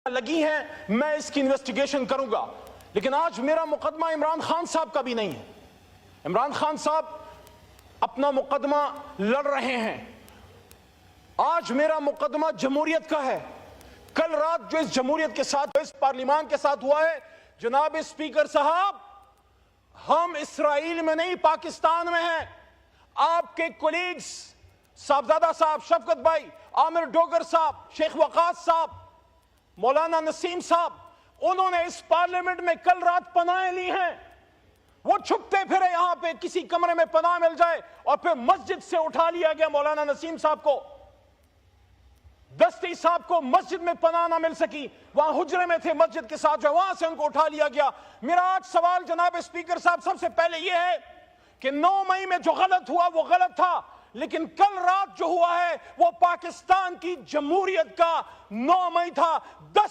لگی ہیں میں اس کی انویسٹیگیشن کروں گا، لیکن آج میرا مقدمہ عمران خان صاحب کا بھی نہیں ہے۔ عمران خان صاحب اپنا مقدمہ لڑ رہے ہیں، آج میرا مقدمہ جمہوریت کا ہے۔ کل رات جو اس جمہوریت کے ساتھ، اس پارلیمان کے ساتھ ہوا ہے، جناب اسپیکر صاحب، ہم اسرائیل میں نہیں پاکستان میں ہیں۔ آپ کے کولیگز صاحبزادہ صاحب، شفقت بھائی، عامر ڈوگر صاحب، شیخ وقاص صاحب، مولانا نسیم صاحب، انہوں نے اس پارلیمنٹ میں کل رات پناہیں لی ہیں۔ وہ چھپتے پھرے یہاں پہ، کسی کمرے میں پناہ مل جائے، اور پھر مسجد سے اٹھا لیا گیا مولانا نسیم صاحب کو، دستی صاحب کو مسجد میں پناہ نہ مل سکی، وہاں حجرے میں تھے مسجد کے ساتھ، جو وہاں سے ان کو اٹھا لیا گیا۔ میرا آج سوال جناب اسپیکر صاحب سب سے پہلے یہ ہے کہ 9 مئی میں جو غلط ہوا وہ غلط تھا، لیکن کل رات جو ہوا ہے وہ پاکستان کی جمہوریت کا 9 مئی تھا۔ 10